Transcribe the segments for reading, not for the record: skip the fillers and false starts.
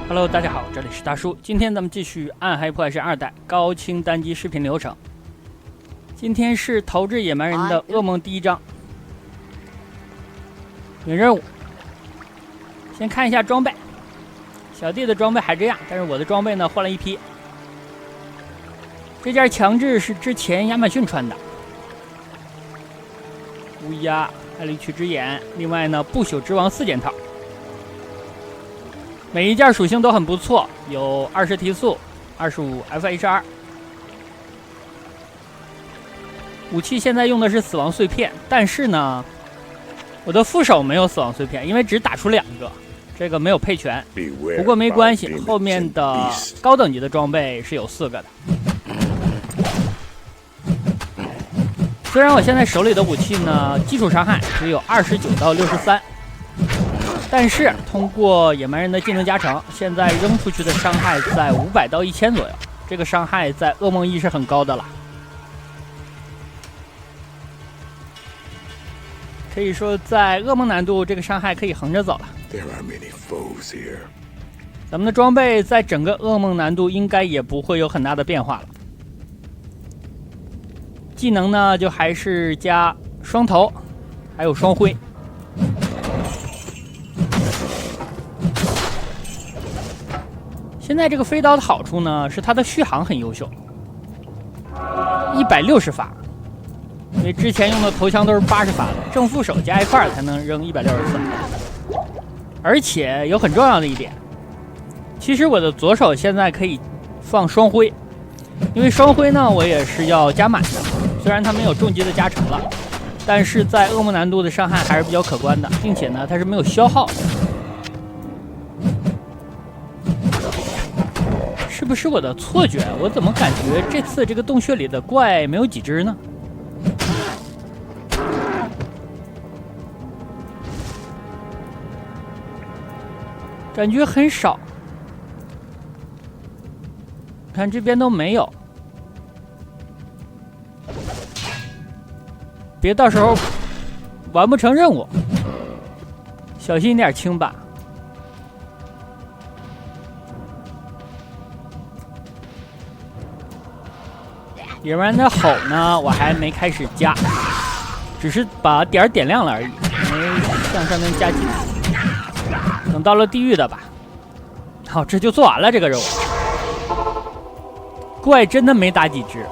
Hello， 大家好，这里是大叔。今天咱们继续《暗黑破坏神2代》高清单机视频流程。今天是投掷野蛮人的噩梦第1章。领任务，先看一下装备。小弟的装备还这样，但是我的装备呢换了一批。这件强制是之前亚马逊穿的，乌鸦、爱丽曲之眼，另外呢不朽之王4件套。每一件属性都很不错，有20提速、25 FHR。武器现在用的是死亡碎片，但是呢，我的副手没有死亡碎片，因为只打出2个，这个没有配全。不过没关系，后面的高等级的装备是有4个的。虽然我现在手里的武器呢，基础伤害只有29到63。但是通过野蛮人的技能加成，现在扔出去的伤害在500到1000左右，这个伤害在噩梦1是很高的了。可以说在噩梦难度，这个伤害可以横着走了。咱们的装备在整个噩梦难度应该也不会有很大的变化了。技能呢，就还是加双头，还有双挥。现在这个飞刀的好处呢，是它的续航很优秀，160发，因为之前用的头枪都是80发的，正副手加一块才能扔160次。而且有很重要的一点，其实我的左手现在可以放双挥，因为双挥呢我也是要加满的，虽然它没有重击的加成了，但是在噩梦难度的伤害还是比较可观的，并且呢它是没有消耗的。是不是我的错觉？我怎么感觉这次这个洞穴里的怪没有几只呢？感觉很少。看这边都没有，别到时候完不成任务，小心一点清吧。野蛮人的吼呢，我还没开始加，只是把点点亮了而已，没向上面加几个。等到了地狱的吧。好，这就做完了这个任务。怪真的没打几只。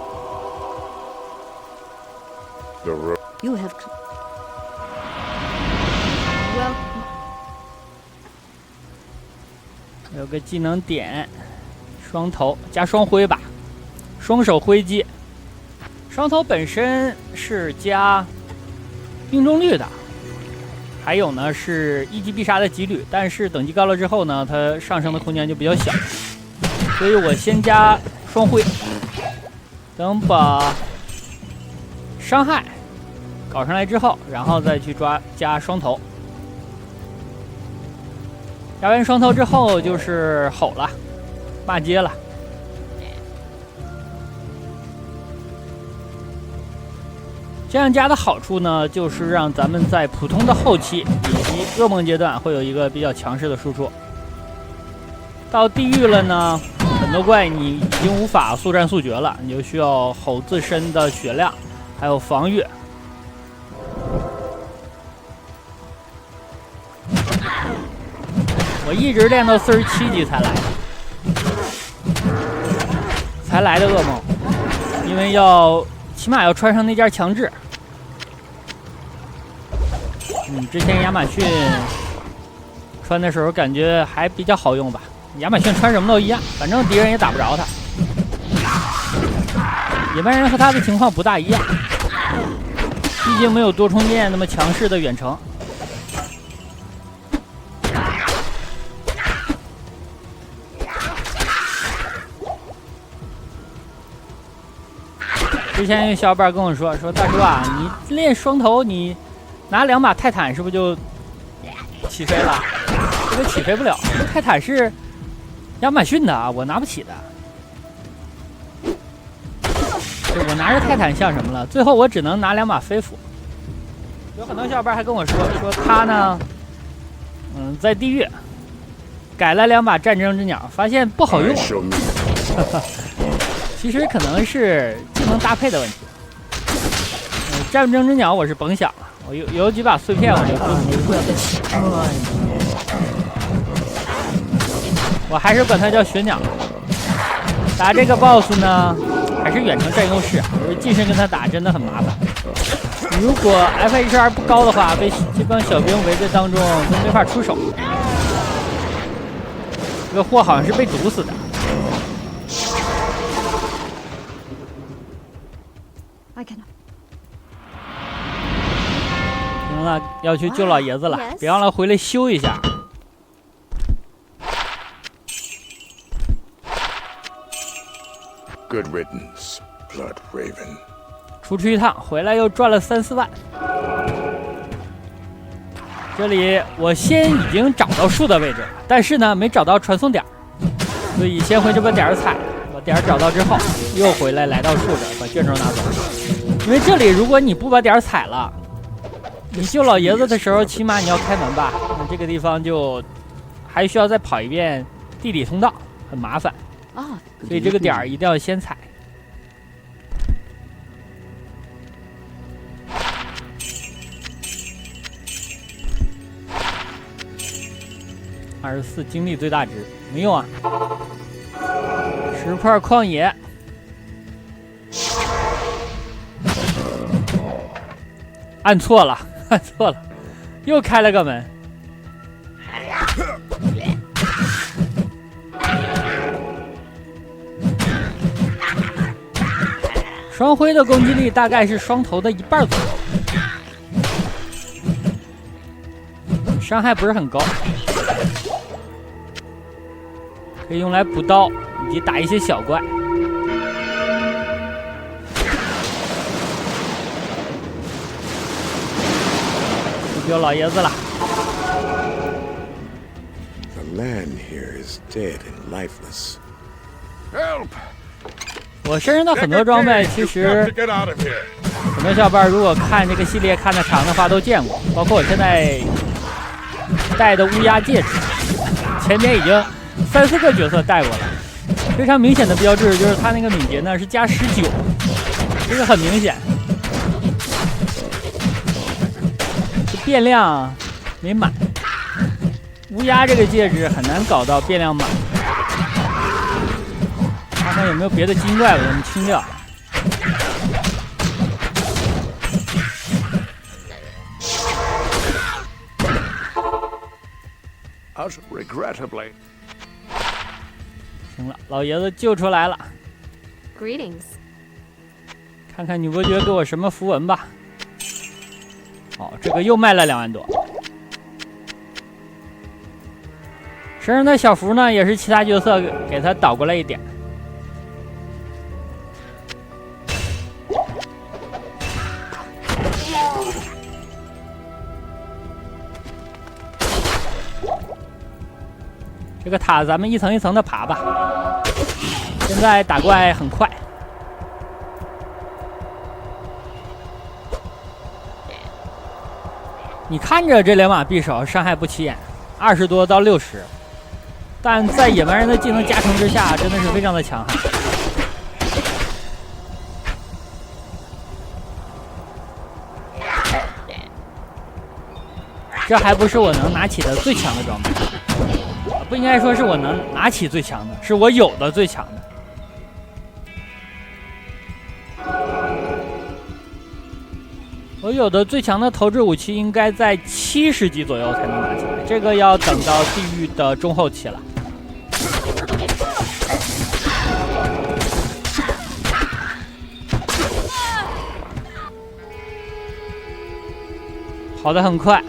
有个技能点，双头加双挥吧，双手挥击。双头本身是加命中率的，还有呢是1击必杀的几率，但是等级高了之后呢，它上升的空间就比较小，所以我先加双挥，等把伤害搞上来之后，然后再去加双头。加完双头之后就是吼了，骂街了。这样加的好处呢，就是让咱们在普通的后期以及噩梦阶段会有一个比较强势的输出。到地狱了呢，很多怪你已经无法速战速决了，你就需要吼自身的血量，还有防御。我一直练到47级才来的噩梦，因为起码要穿上那件强制。之前亚马逊穿的时候感觉还比较好用吧，亚马逊穿什么都一样，反正敌人也打不着他。野蛮人和他的情况不大一样，毕竟没有多重剑那么强势的远程。之前有小伙伴跟我说大叔啊，你练双头，你拿2把泰坦是不是就起飞了？这个起飞不了，这泰坦是亚马逊的啊，我拿不起的。我拿着泰坦像什么了？最后我只能拿2把飞斧。有很多小伙伴还跟我说他呢，在地狱改了2把战争之鸟，发现不好用。其实可能是技能搭配的问题。战争之鸟我是甭想了，我有几把碎片我就我还是管它叫雪鸟。打这个 BOSS 呢，还是远程占优势，就是近身跟他打真的很麻烦。如果 FHR 不高的话，被这帮小兵围在当中都没法出手。这个货好像是被毒死的。行了，要去救老爷子了，别忘了回来修一下。Good riddance, Blood Raven. 出去一趟，回来又赚了3、4万。这里我先已经找到树的位置了，但是呢没找到传送点，所以先回这把点踩，把点找到之后，又回来到树这儿把卷轴拿走。因为这里如果你不把点踩了，你救老爷子的时候，起码你要开门吧？那这个地方就还需要再跑一遍地底通道，很麻烦。所以这个点儿一定要先踩。24精力最大值没用啊！10块旷野，按错了，又开了个门。双辉的攻击力大概是双头的1半左右，伤害不是很高，可以用来补刀以及打一些小怪。救老爷子了。The land here is dead and lifeless. Help! 我身上的很多装备，其实很多小伙伴如果看这个系列看得长的话都见过，包括我现在戴的乌鸦戒指，前面已经3、4个角色戴过了。非常明显的标志就是它那个敏捷呢是加19，这个很明显。这变量没满，乌鸦这个戒指很难搞到变量满。看看有没有别的精怪把它们清掉。Regrettably. 行了，老爷子救出来了。Greetings. 看看女伯爵给我什么符文吧。哦，这个又卖了2万多。身上的小符呢，也是其他角色给他倒过来一点。这个塔咱们一层一层的爬吧。现在打怪很快。你看着这2把匕首伤害不起眼，20多到60，但在野蛮人的技能加成之下，真的是非常的强悍。这还不是我能拿起的最强的装备，不应该说是我能拿起最强的，是我有的最强的。我有的最强的投掷武器应该在70级左右才能拿起来，这个要等到地狱的中后期了。跑得很快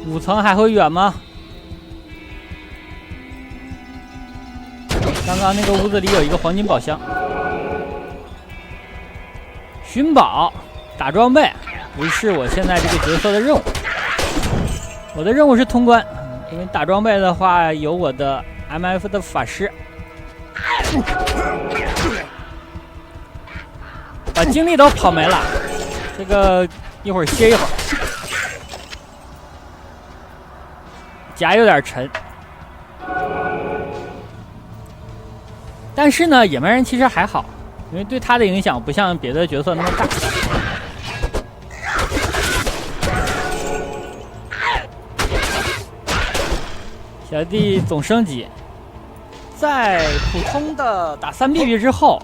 ，5层还会远吗？刚刚那个屋子里有一个黄金宝箱，寻宝、打装备不是我现在这个角色的任务。我的任务是通关，因为打装备的话有我的 MF 的法师，把精力都跑没了，这个一会儿歇一会儿。甲有点沉，但是呢，野蛮人其实还好，因为对他的影响不像别的角色那么大。小弟总升级，在普通的打3BB 之后，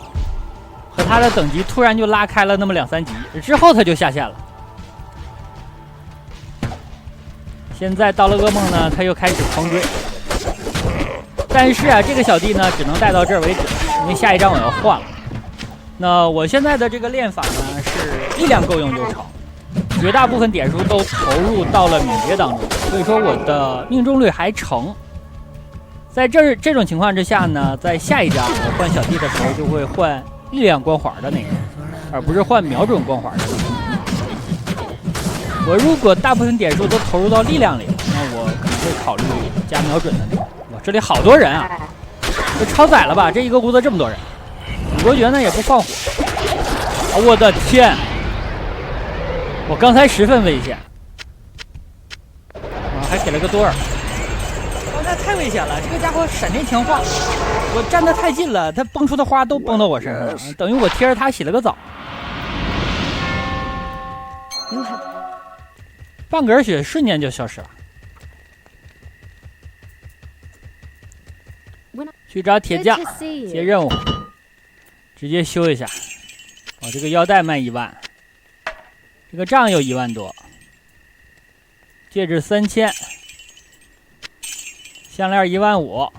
和他的等级突然就拉开了那么2、3级，之后他就下线了。现在到了噩梦呢，他又开始狂追。但是啊，这个小弟呢，只能带到这儿为止，因为下一章我要换了。那我现在的这个练法呢，是力量够用就成，绝大部分点数都投入到了敏捷当中，所以说我的命中率还成。在这种情况之下呢，在下一章我换小弟的时候就会换力量光环的那个，而不是换瞄准光环的那个。我如果大部分点数都投入到力量里，那我可能会考虑加瞄准的那个。哇，这里好多人啊！这超载了吧？这一个屋子这么多人，女伯爵呢也不放火。啊，我的天！我刚才十分危险。啊，还给了个多尔。哇，那太危险了！这个家伙闪电强化，我站得太近了，他蹦出的花都蹦到我身上了，等于我贴着他洗了个澡。半格血瞬间就消失了。去找铁匠接任务，直接修一下。哦，这个腰带卖1万，这个杖有1万多，戒指3000，项链1万5，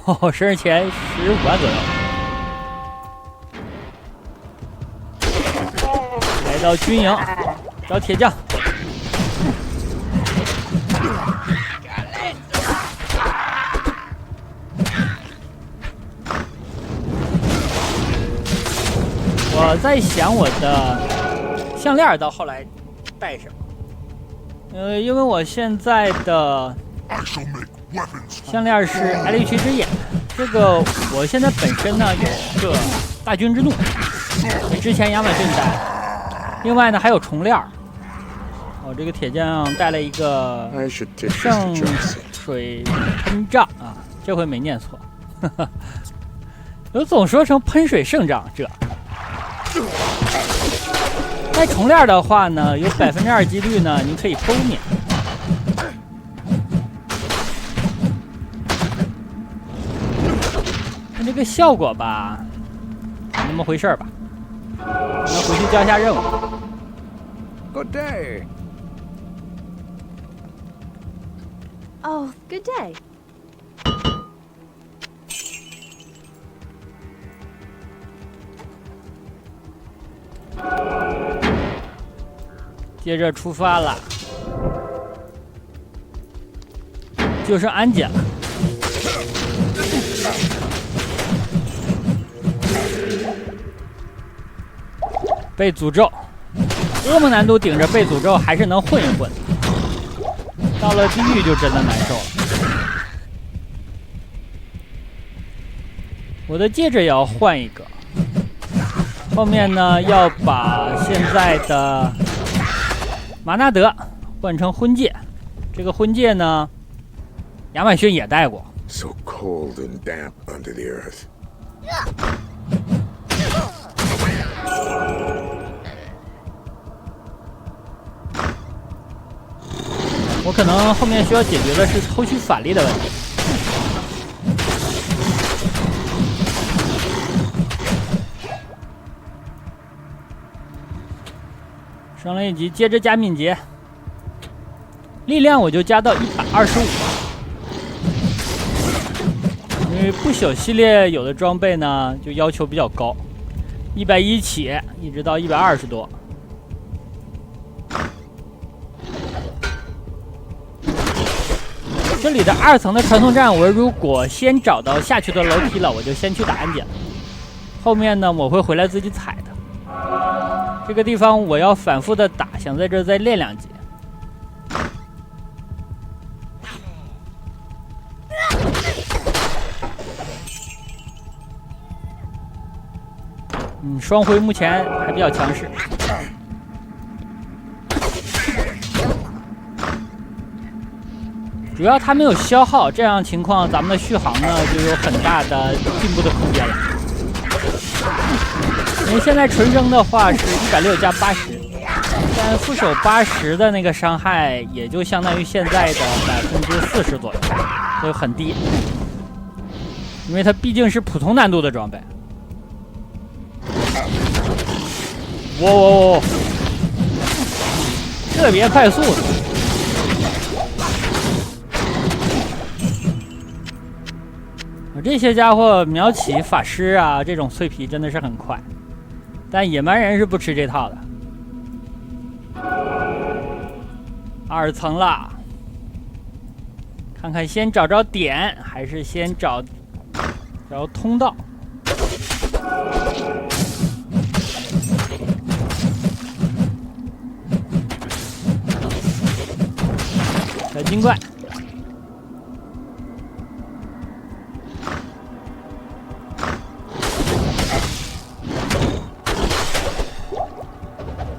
哦，生日钱15万左右。来到军营找铁匠。我在想我的项链到后来戴什么？因为我现在的项链是 LH 之眼，这个我现在本身呢有一个大军之怒，之前亚马逊戴，另外呢还有重链。我这个铁匠带了一个圣水喷杖啊，这回没念错，我总说成喷水圣杖这。带重链的话呢，有2%几率呢，你可以偷免。看这个效果吧，那么回事吧。那回去交一下任务。Good day. Oh, good day. 接着出发了，就剩安检了。被诅咒，噩梦难度顶着被诅咒还是能混一混，到了地狱就真的难受了。我的戒指也要换一个，后面呢要把现在的马纳德换成婚戒，这个婚戒呢，亚马逊也戴过。So cold and damp under the earth. 我可能后面需要解决的是偷取法力的问题。升了1级，接着加敏捷，力量我就加到125，因为不朽系列有的装备呢就要求比较高，110起，一直到120多。这里的2层的传送站，我如果先找到下去的楼梯了，我就先去打安检，后面呢我会回来自己踩的。这个地方我要反复的打，想在这再练2级。双辉目前还比较强势。主要它没有消耗，这样情况咱们的续航呢就有很大的进步的空间了。因为现在纯扔的话是160加80，但副手80的那个伤害也就相当于现在的40%左右，所以很低。因为它毕竟是普通难度的装备。哇，特别快速的。这些家伙秒起法师啊，这种脆皮真的是很快，但野蛮人是不吃这套的。2层了，看看先找着点，还是先找通道？小精怪。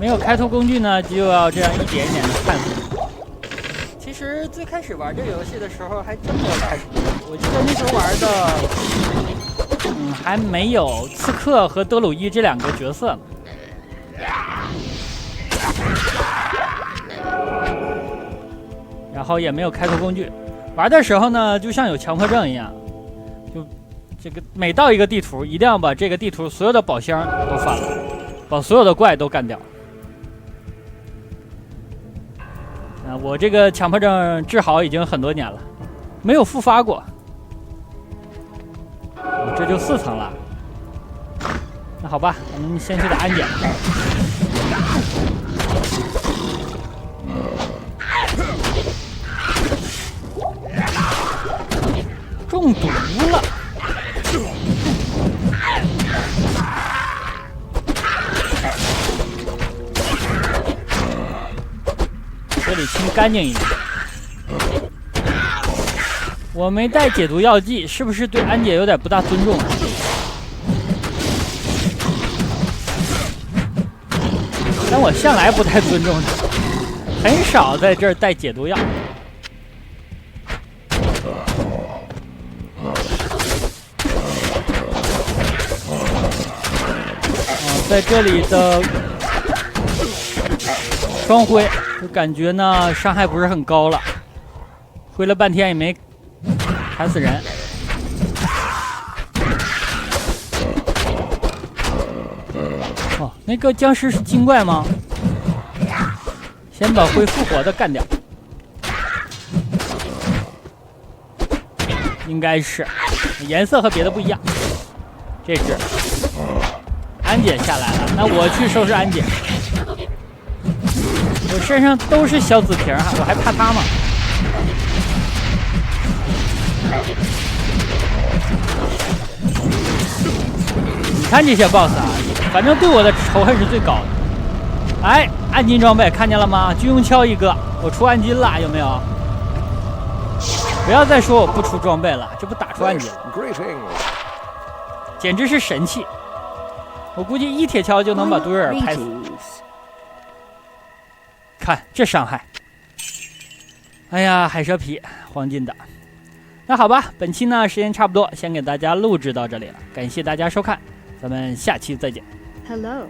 没有开拓工具呢，就要这样一点一点的探索。其实最开始玩这个游戏的时候，还真没有开拓工具。我记得那时候玩的，还没有刺客和德鲁伊这2个角色呢。然后也没有开拓工具，玩的时候呢，就像有强迫症一样，就这个每到一个地图，一定要把这个地图所有的宝箱都翻了，把所有的怪都干掉。我这个强迫症治好已经很多年了，没有复发过。这就4层了。那好吧，我们先去打安检。中毒了。这里清干净一点。我没带解毒药剂，是不是对安姐有点不大尊重啊？但我向来不太尊重她，很少在这儿带解毒药。在这里的双挥，就感觉呢伤害不是很高了，挥了半天也没砍死人。哦，那个僵尸是精怪吗？先把会复活的干掉，应该是颜色和别的不一样。这只安检下来了，那我去收拾安检。我身上都是小紫瓶啊，我还怕他吗？你看这些 BOSS 啊，反正对我的仇恨是最高的。哎，暗金装备看见了吗？军用锹一个，我出暗金了，有没有？不要再说我不出装备了，这不打出暗金了，简直是神器。我估计一铁锹就能把杜瑞尔拍死。看这伤害，哎呀，海蛇皮，黄金的。那好吧，本期呢时间差不多，先给大家录制到这里了，感谢大家收看，咱们下期再见。 Hello.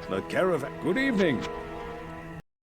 The caravan. Good evening.